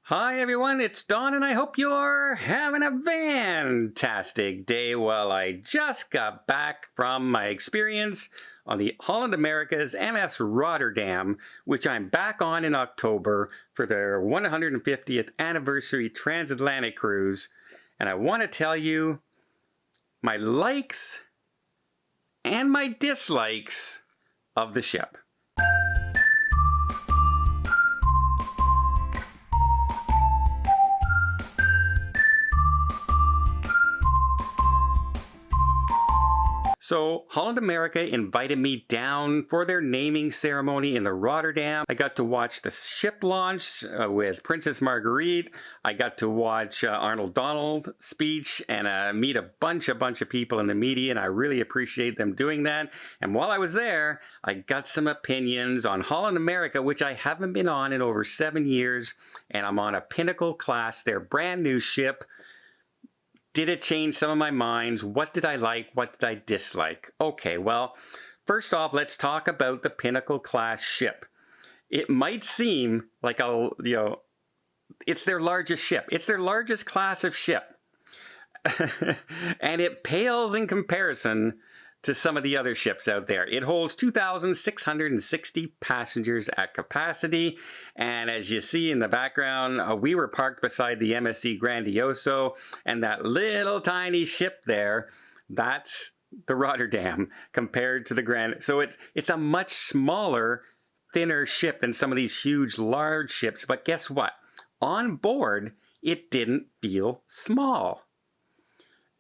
Hi everyone, it's Don and I hope you're having a fantastic day. Well, I just got back from my experience on the Holland America's MS Rotterdam, which I'm back on in October for their 150th anniversary transatlantic cruise. And I want to tell you my likes and my dislikes of the ship. So Holland America invited me down for their naming ceremony in the Rotterdam. I got to watch the ship launch with Princess Marguerite. I got to watch Arnold Donald speech and meet a bunch of people in the media, and I really appreciate them doing that. And while I was there, I got some opinions on Holland America, which I haven't been on in over 7 years, and I'm on a Pinnacle class, their brand new ship. Did it change some of my minds? What did I like? What did I dislike? Okay, well, first off, let's talk about the Pinnacle class ship. It might seem like it's their largest ship. It's their largest class of ship. And it pales in comparison to some of the other ships out there. It holds 2,660 passengers at capacity, and as you see in the background, we were parked beside the MSC Grandioso, and that little tiny ship there, that's the Rotterdam compared to the Grand. So it's a much smaller, thinner ship than some of these huge, large ships, but guess what? On board, it didn't feel small.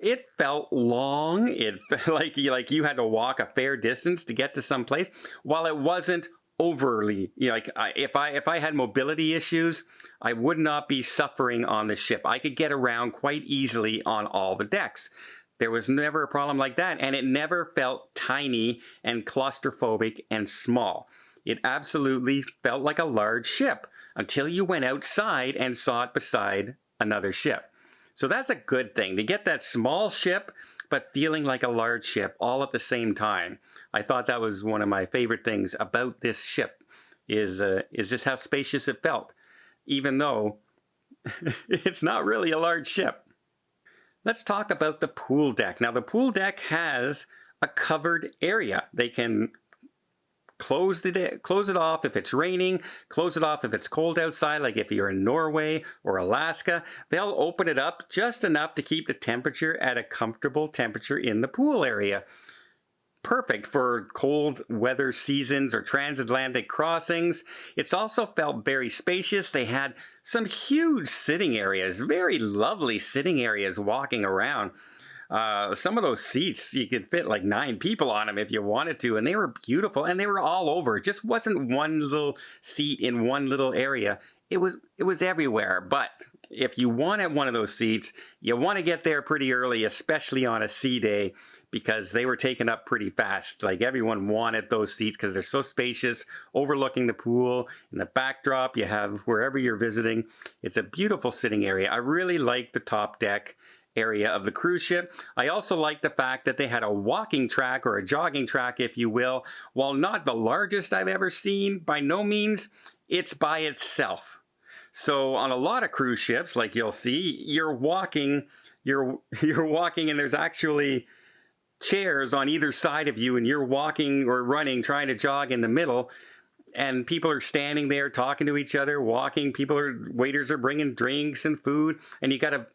It felt long. It felt like you had to walk a fair distance to get to some place. While it wasn't overly, if I had mobility issues, I would not be suffering on the ship. I could get around quite easily on all the decks. There was never a problem like that, and it never felt tiny and claustrophobic and small. It absolutely felt like a large ship until you went outside and saw it beside another ship. So that's a good thing, to get that small ship, but feeling like a large ship all at the same time. I thought that was one of my favorite things about this ship, is just how spacious it felt, even though it's not really a large ship. Let's talk about the pool deck. Now, the pool deck has a covered area. They can close it off if it's raining, close it off if it's cold outside, like if you're in Norway or Alaska. They'll open it up just enough to keep the temperature at a comfortable temperature in the pool area. Perfect for cold weather seasons or transatlantic crossings. It's also felt very spacious. They had some huge sitting areas, very lovely sitting areas walking around. Some of those seats, you could fit like 9 people on them if you wanted to, and they were beautiful, and they were all over. It just wasn't one little seat in one little area. It was everywhere. But if you wanted one of those seats, you want to get there pretty early, especially on a sea day, because they were taken up pretty fast. Like, everyone wanted those seats because they're so spacious, overlooking the pool. In the backdrop, you have wherever you're visiting. It's a beautiful sitting area. I really like the top deck area of the cruise ship. I also like the fact that they had a walking track, or a jogging track, if you will. While not the largest I've ever seen, by no means, it's by itself. So on a lot of cruise ships, like you'll see, you're walking and there's actually chairs on either side of you, and you're walking or running, trying to jog in the middle, and people are standing there talking to each other, walking. Waiters are bringing drinks and food, and you got to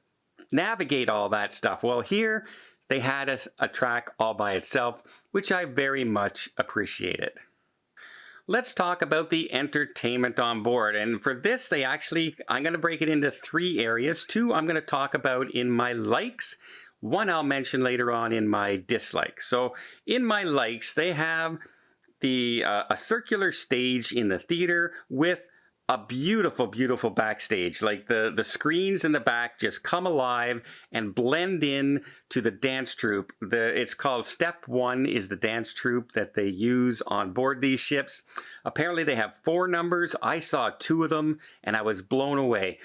navigate all that stuff. Well, here they had a track all by itself, which I very much appreciated. Let's talk about the entertainment on board. And for this, I'm going to break it into 3 areas. 2 I'm going to talk about in my likes. 1 I'll mention later on in my dislikes. So in my likes, they have a circular stage in the theater with a beautiful, beautiful backstage. Like the screens in the back just come alive and blend in to the dance troupe. It's called Step 1 is the dance troupe that they use on board these ships. Apparently they have 4 numbers. I saw 2 of them and I was blown away.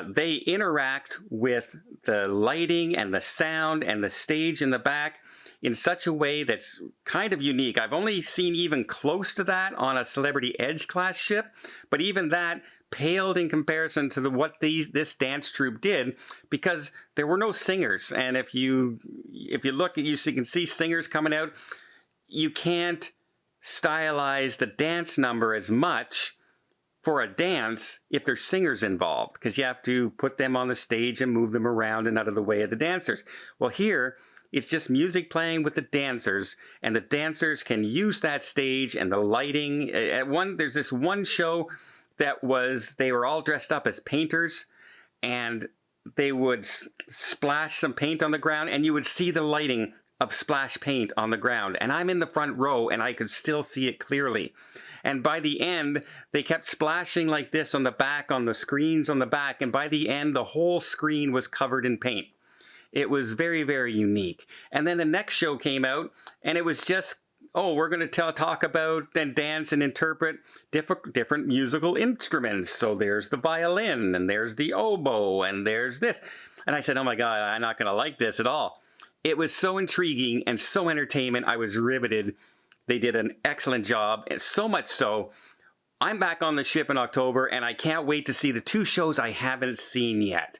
They interact with the lighting and the sound and the stage in the back in such a way that's kind of unique. I've only seen even close to that on a Celebrity Edge class ship, but even that paled in comparison to what this dance troupe did, because there were no singers. And if you look, you can see singers coming out. You can't stylize the dance number as much for a dance if there's singers involved, because you have to put them on the stage and move them around and out of the way of the dancers. Well, here it's just music playing with the dancers, and the dancers can use that stage and the lighting. There's this one show that they were all dressed up as painters, and they would splash some paint on the ground, and you would see the lighting of splash paint on the ground. And I'm in the front row, and I could still see it clearly. And by the end, they kept splashing like this on the back, on the screens on the back. And by the end, the whole screen was covered in paint. It was very, very unique. And then the next show came out, and it was just, oh, we're going to talk about and dance and interpret different musical instruments. So there's the violin, and there's the oboe, and there's this. And I said, oh my God, I'm not going to like this at all. It was so intriguing and so entertainment. I was riveted. They did an excellent job, and so much so, I'm back on the ship in October, and I can't wait to see the 2 shows I haven't seen yet,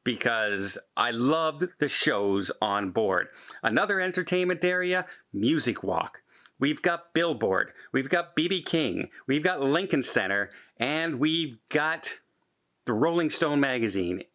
because I loved the shows on board. Another entertainment area, Music Walk. We've got Billboard, we've got B.B. King, we've got Lincoln Center, and we've got the Rolling Stone magazine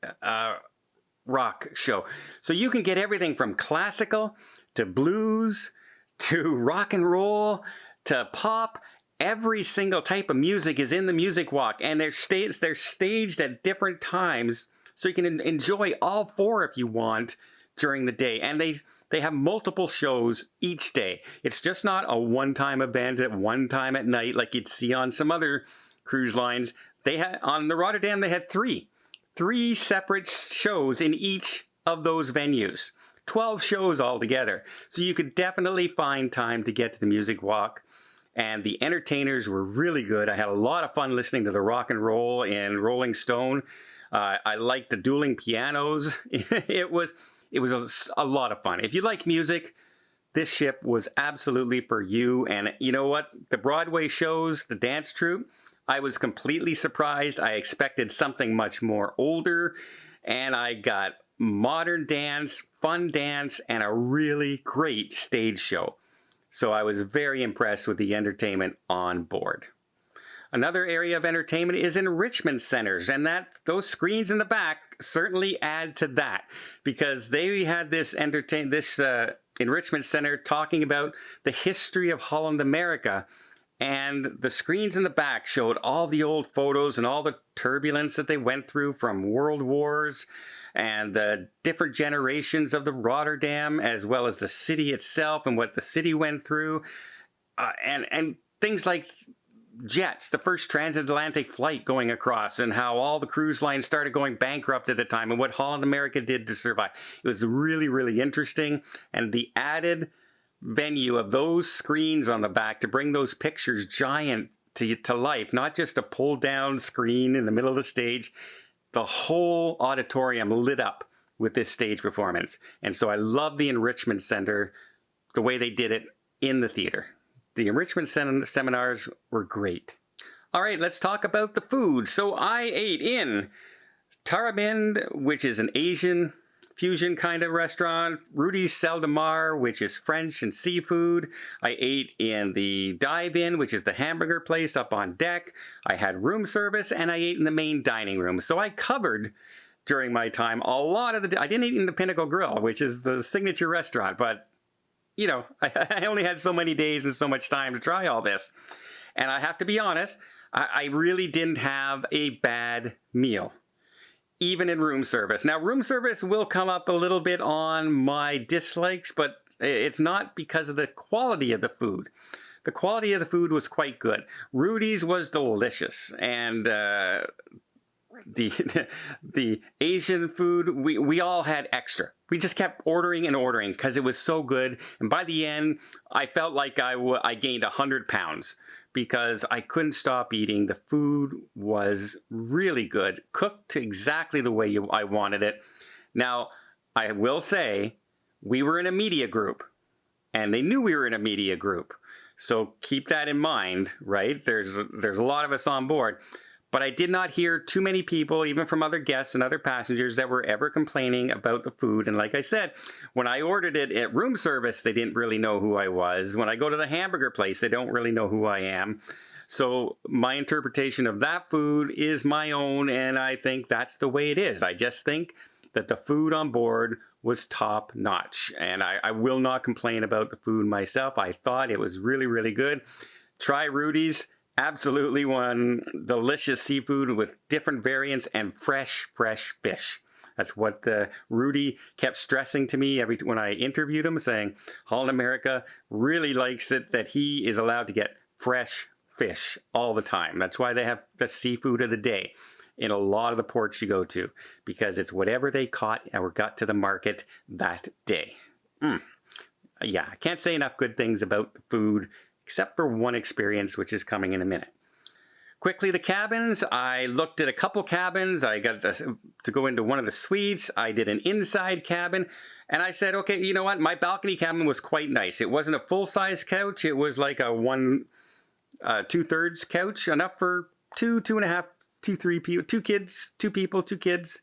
rock show. So you can get everything from classical to blues to rock and roll to pop. Every single type of music is in the Music Walk, and they're staged at different times, so you can enjoy all 4 if you want during the day. And they have multiple shows each day. It's just not a one-time event at one time at night like you'd see on some other cruise lines. On the Rotterdam, they had three separate shows in each of those venues. 12 shows altogether. So you could definitely find time to get to the Music Walk. And the entertainers were really good. I had a lot of fun listening to the rock and roll and Rolling Stone. I liked the dueling pianos. It was a lot of fun. If you like music, this ship was absolutely for you. And you know what? The Broadway shows, the dance troupe, I was completely surprised. I expected something much more older, and I got modern dance, fun dance, and a really great stage show. So I was very impressed with the entertainment on board. Another area of entertainment is enrichment centers, and those screens in the back certainly add to that, because they had this enrichment center talking about the history of Holland America. And the screens in the back showed all the old photos and all the turbulence that they went through from world wars, and the different generations of the Rotterdam, as well as the city itself and what the city went through. And things like jets, the first transatlantic flight going across, and how all the cruise lines started going bankrupt at the time, and what Holland America did to survive. It was really, really interesting. And the added venue of those screens on the back to bring those pictures giant to life, not just a pull down screen in the middle of the stage. The whole auditorium lit up with this stage performance. And so I love the enrichment center, the way they did it in the theater. The enrichment seminars were great. All right, let's talk about the food. So I ate in Tarabin, which is an Asian fusion kind of restaurant, Rudy's Celle de Mar, which is French and seafood. I ate in the dive-in, which is the hamburger place up on deck. I had room service, and I ate in the main dining room. So I covered, during my time, a lot of I didn't eat in the Pinnacle Grill, which is the signature restaurant, but, you know, I only had so many days and so much time to try all this. And I have to be honest, I really didn't have a bad meal, even in room service. Now, room service will come up a little bit on my dislikes, but it's not because of the quality of the food. The quality of the food was quite good. Rudy's was delicious, and the Asian food, we all had extra. We just kept ordering and ordering because it was so good. And by the end, I felt like I gained 100 pounds. Because I couldn't stop eating. The food was really good, cooked to exactly the way I wanted it. Now, I will say, we were in a media group, and they knew we were in a media group. So keep that in mind, right? There's a lot of us on board. But I did not hear too many people, even from other guests and other passengers, that were ever complaining about the food. And like I said, when I ordered it at room service, they didn't really know who I was. When I go to the hamburger place, they don't really know who I am. So my interpretation of that food is my own, and I think that's the way it is. I just think that the food on board was top notch, and I will not complain about the food myself. I thought it was really, really good. Try Rudy's. Absolutely one delicious seafood with different variants and fresh fish. That's what Rudy kept stressing to me when I interviewed him, saying Holland America really likes it that he is allowed to get fresh fish all the time. That's why they have the seafood of the day in a lot of the ports you go to, because it's whatever they caught or got to the market that day. Yeah, I can't say enough good things about the food, except for one experience, which is coming in a minute. Quickly, the cabins. I looked at a couple cabins. I got to go into one of the suites. I did an inside cabin. And I said, okay, you know what? My balcony cabin was quite nice. It wasn't a full-size couch. It was like a 2/3 couch, enough for two and a half, three people, two kids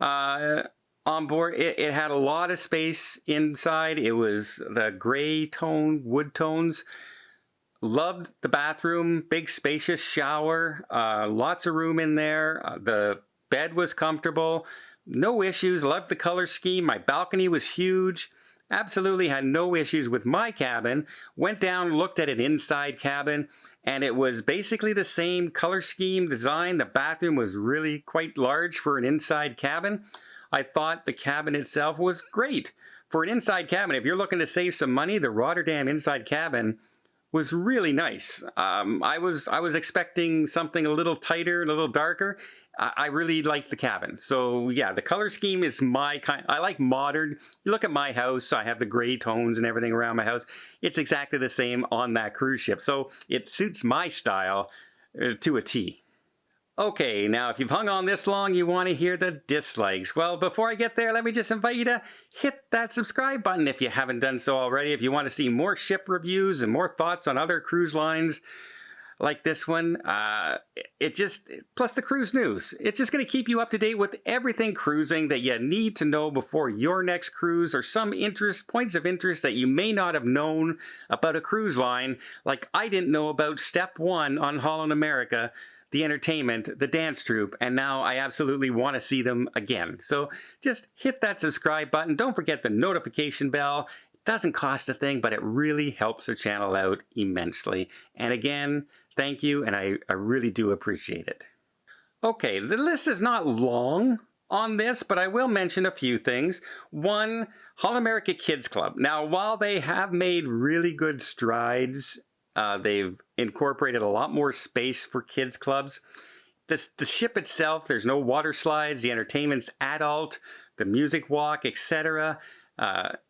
on board. It had a lot of space inside. It was the gray tone, wood tones. Loved the bathroom, big spacious shower, lots of room in there. The bed was comfortable, no issues. Loved the color scheme. My balcony was huge. Absolutely had no issues with my cabin. Went down, looked at an inside cabin, and it was basically the same color scheme, design. The bathroom was really quite large for an inside cabin. I thought the cabin itself was great. For an inside cabin, if you're looking to save some money, the Rotterdam inside cabin was really nice. I was expecting something a little tighter and a little darker. I really like the cabin. So yeah, the color scheme is my kind. I like modern. You look at my house, I have the gray tones and everything around my house. It's exactly the same on that cruise ship. So it suits my style to a T. Okay, now if you've hung on this long, you want to hear the dislikes. Well, before I get there, let me just invite you to hit that subscribe button if you haven't done so already. If you want to see more ship reviews and more thoughts on other cruise lines like this one, plus the cruise news. It's just going to keep you up to date with everything cruising that you need to know before your next cruise, or some points of interest that you may not have known about a cruise line, like I didn't know about Step 1 on Holland America, the entertainment, the dance troupe, and now I absolutely want to see them again. So just hit that subscribe button. Don't forget the notification bell. It doesn't cost a thing, but it really helps the channel out immensely. And again, thank you, and I really do appreciate it. Okay, the list is not long on this, but I will mention a few things. One, Holland America Kids Club. Now, while they have made really good strides, they've incorporated a lot more space for kids clubs. The ship itself, there's no water slides, the entertainment's adult, the music walk, etc.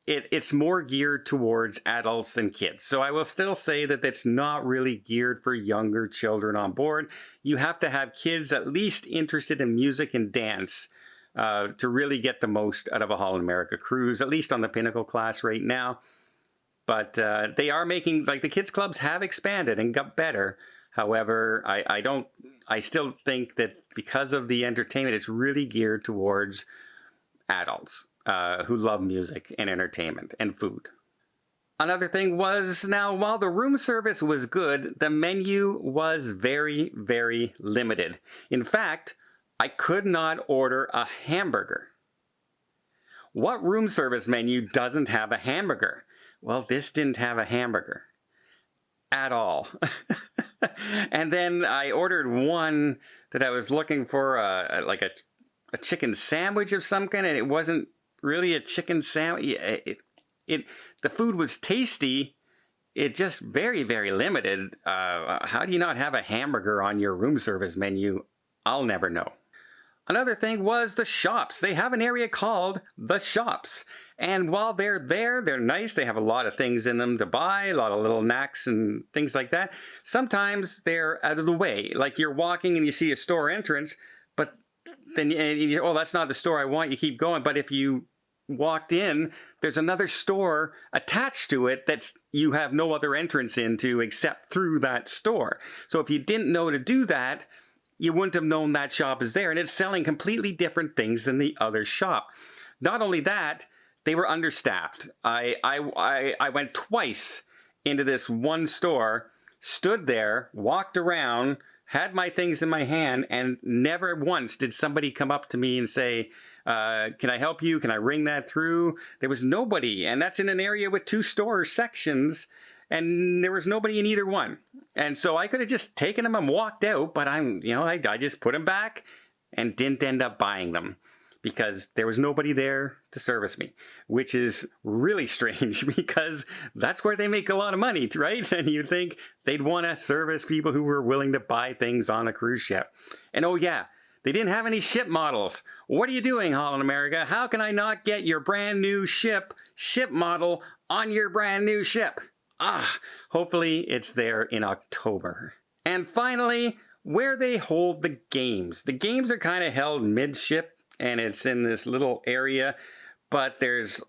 It's more geared towards adults than kids. So I will still say that it's not really geared for younger children on board. You have to have kids at least interested in music and dance to really get the most out of a Holland America cruise, at least on the Pinnacle class right now. But they are making, like, the kids clubs have expanded and got better. However, I still think that because of the entertainment, it's really geared towards adults who love music and entertainment and food. Another thing was, now, while the room service was good, the menu was very, very limited. In fact, I could not order a hamburger. What room service menu doesn't have a hamburger? Well, this didn't have a hamburger at all. And then I ordered one that I was looking for, like a chicken sandwich of some kind, and it wasn't really a chicken sandwich. The food was tasty. It just very, very limited. How do you not have a hamburger on your room service menu? I'll never know. Another thing was the shops. They have an area called the shops. And while they're there, they're nice. They have a lot of things in them to buy, a lot of little knacks and things like that. Sometimes they're out of the way. Like you're walking and you see a store entrance, but then oh, that's not the store I want. You keep going. But if you walked in, there's another store attached to it that you have no other entrance into except through that store. So if you didn't know to do that, you wouldn't have known that shop is there, and it's selling completely different things than the other shop. Not only that, they were understaffed. I went twice into this one store, stood there, walked around, had my things in my hand, and never once did somebody come up to me and say, can I help you? Can I ring that through? There was nobody, and that's in an area with 2 store sections, and there was nobody in either one. And so I could have just taken them and walked out, but I just put them back and didn't end up buying them because there was nobody there to service me, which is really strange because that's where they make a lot of money, right? And you'd think they'd want to service people who were willing to buy things on a cruise ship. And oh yeah, they didn't have any ship models. What are you doing, Holland America? How can I not get your brand new ship model on your brand new ship? Hopefully it's there in October. And finally, where they hold the games. The games are kind of held midship, and it's in this little area, but there's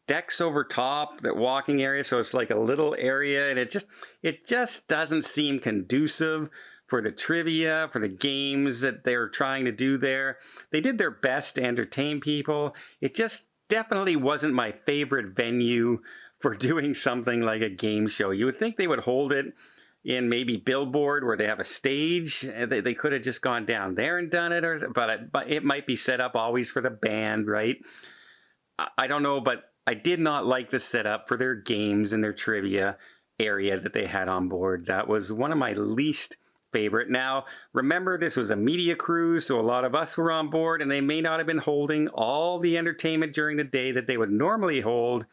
decks over top, that walking area, so it's like a little area, and it just doesn't seem conducive for the trivia, for the games that they're trying to do there. They did their best to entertain people. It just definitely wasn't my favorite venue for doing something like a game show. You would think they would hold it in maybe Billboard where they have a stage. They could have just gone down there and done it, but it might be set up always for the band, right? I don't know, but I did not like the setup for their games and their trivia area that they had on board. That was one of my least favorite. Now, remember, this was a media cruise, so a lot of us were on board, and they may not have been holding all the entertainment during the day that they would normally hold.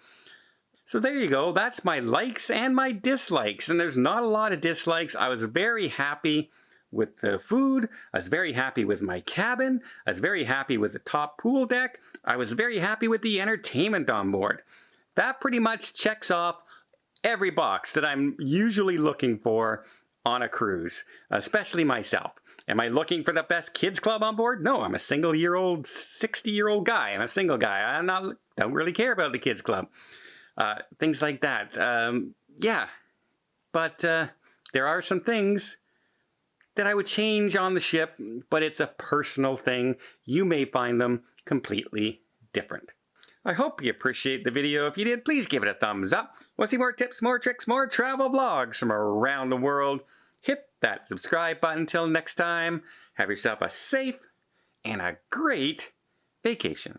So there you go. That's my likes and my dislikes. And there's not a lot of dislikes. I was very happy with the food. I was very happy with my cabin. I was very happy with the top pool deck. I was very happy with the entertainment on board. That pretty much checks off every box that I'm usually looking for on a cruise, especially myself. Am I looking for the best kids club on board? No, I'm a single-year-old, 60-year-old guy. I'm a single guy. Don't really care about the kids club. Things like that. Yeah, but there are some things that I would change on the ship, but it's a personal thing. You may find them completely different. I hope you appreciate the video. If you did, please give it a thumbs up. Want to see more tips, more tricks, more travel vlogs from around the world? Hit that subscribe button. Until next time, have yourself a safe and a great vacation.